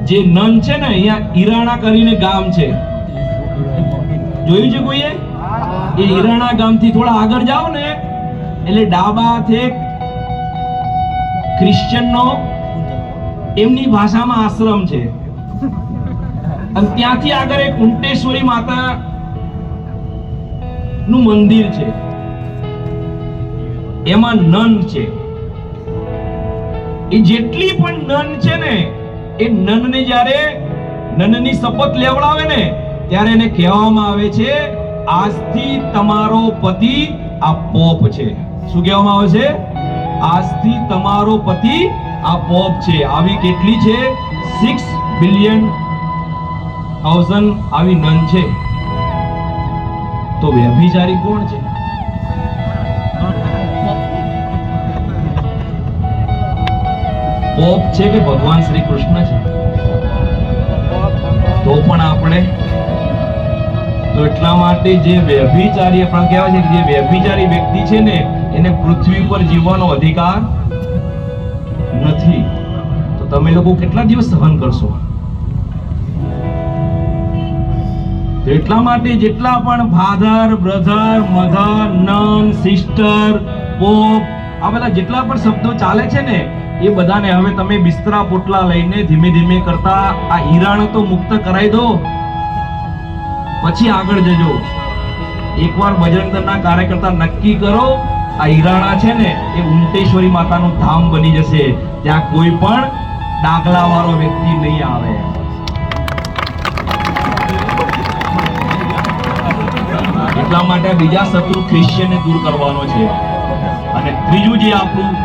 જે નન છે ને, અહીંયા ઈરાણા કરીને ગામ છે, જોયું છે કોઈએ? એ ઈરાણા ગામથી થોડા આગળ જાઓ ને એટલે ડાબા હાથે ક્રિશ્ચિયનનો એમની ભાષામાં આશ્રમ છે, અને ત્યાંથી આગળ એક કુંટેશ્વરી માતા નું મંદિર છે, એમાં નન છે. એ જેટલી પણ નન છે ને, એ નનને જ્યારે નનની શપથ લેવડાવે ને ત્યારે એને કહેવામાં આવે છે, આજથી તમારો પતિ આ પોપ છે. શું કહેવામાં આવે છે? આજથી તમારો પતિ આ પોપ છે. આવી કેટલી છે? 6 બિલિયન આવી નન છે. તો વ્યભિચારી કોણ છે? પોપ છે કે ભગવાન શ્રી કૃષ્ણ છે? તો પણ આપણે તો એટલા માટે જે વ્યભિચારી પણ કહેવાય છે કે જે વ્યભિચારી વ્યક્તિ છે ને, એને પૃથ્વી પર જીવવાનો અધિકાર નથી. તો તમે લોકો કેટલા દિવસ સહન કરશો? એટલા માટે જેટલા પણ father, brother, mother, none, sister, pop, આ બધા જેટલા પણ શબ્દો ચાલે છે ને, એ બધાને હવે તમે બિસ્તરા પોટલા લઈને ધીમે ધીમે કરતા આ ઈરાણ તો મુક્ત કરાવી દો, પછી આગળ જજો. એકવાર બજરંગ દળના કાર્યકર્તા નક્કી કરો, આ ઈરાણા છે ને એ ઉંટેશ્વરી માતાનું ધામ બની જશે, ત્યાં કોઈ પણ ડાગલા વાળો વ્યક્તિ નહીં આવે. એટલા માટે બીજા શત્રુ ક્રિશ્ચિયનને દૂર કરવાનો છે. અને ત્રીજું જે આપણું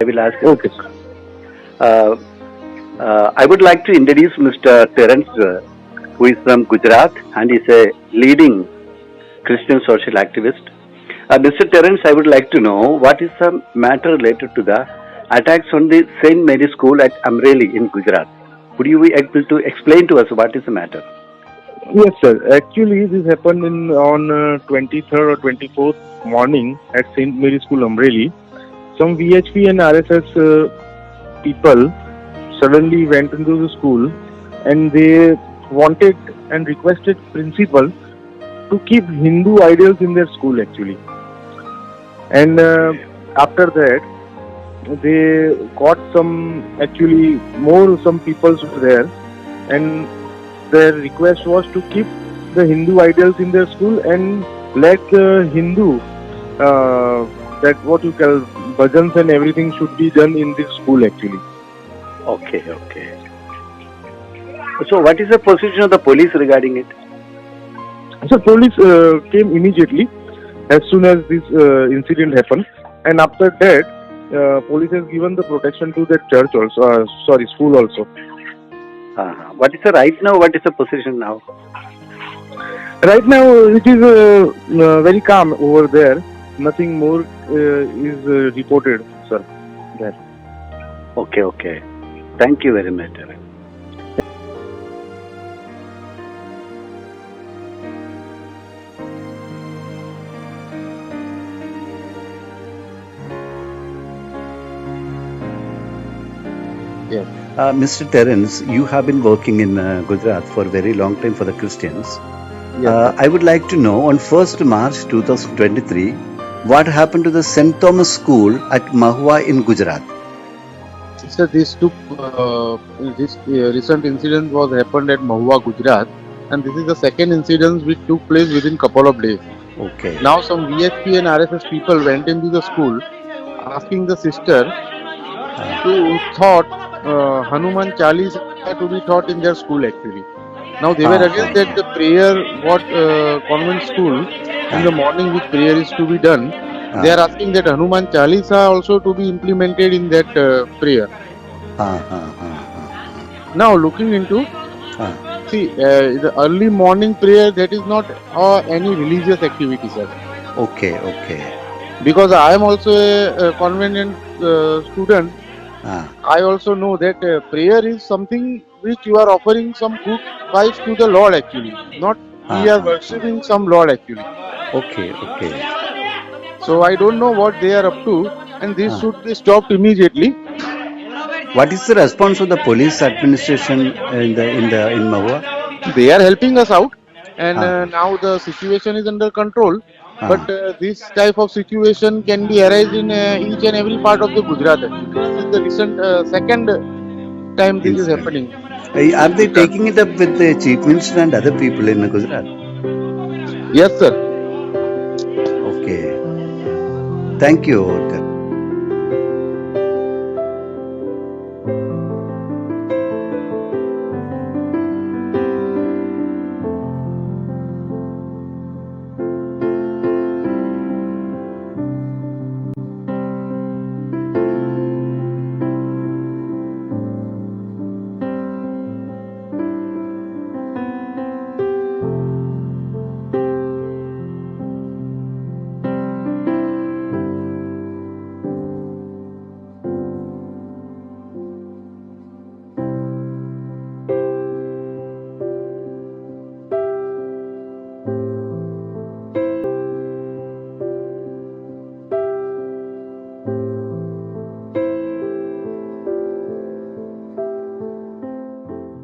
I will ask. Okay, sir. I would like to introduce Mr. Terence, who is from Gujarat and is a leading Christian social activist. Mr. Terence, I would like to know what is the matter related to the attacks on the St. Mary School at Amreli in Gujarat. Would you be able to explain to us what is the matter? Yes, sir. Actually, this happened on 23rd or 24th morning at St. Mary School, Amreli. Some VHP and RSS people suddenly went into the school and they wanted and requested principal to keep Hindu idols in their school actually. And after that, they got some people were there, and their request was to keep the Hindu idols in their school and let the Hindu that what you call bhajans and everything should be done in this school actually. Okay. So, what is the position of the police regarding it? So police came immediately as soon as this incident happened, and after that, police has given the protection to the church also. School also. What is the right now? What is the position now? Right now, it is very calm over there. Nothing more is reported, sir. There. Okay. Thank you very much. Yes. Mr. Terence, you have been working in Gujarat for a very long time for the Christians. Yes. I would like to know, on 1st March 2023, what happened to the St. Thomas School at Mahua in Gujarat? So this recent incident was happened at Mahua, Gujarat, and this is the second incident which took place within couple of days. Okay. Now some VHP and RSS people went into the school asking the sister to taught Hanuman chalisa to be taught in their school actually. Now they were against that the prayer what convent school in the morning which prayer is to be done. They are asking that Hanuman chalisa also to be implemented in that prayer. Now looking into the early morning prayer, that is not any religious activity, sir. Okay. Because I am also a convenient student. I also know that prayer is something which you are offering some good vibes to the Lord actually, not we are worshipping some Lord actually. Okay. So I don't know what they are up to, and this should be stopped immediately. What is the response of the police administration in Mahua? They are helping us out, and now the situation is under control. But this type of situation can be arise in each and every part of the Gujarat. Actually, this is the recent second time this is happening. Are they taking it up with the chief minister and other people in Gujarat? Yes, sir. Okay. Thank you.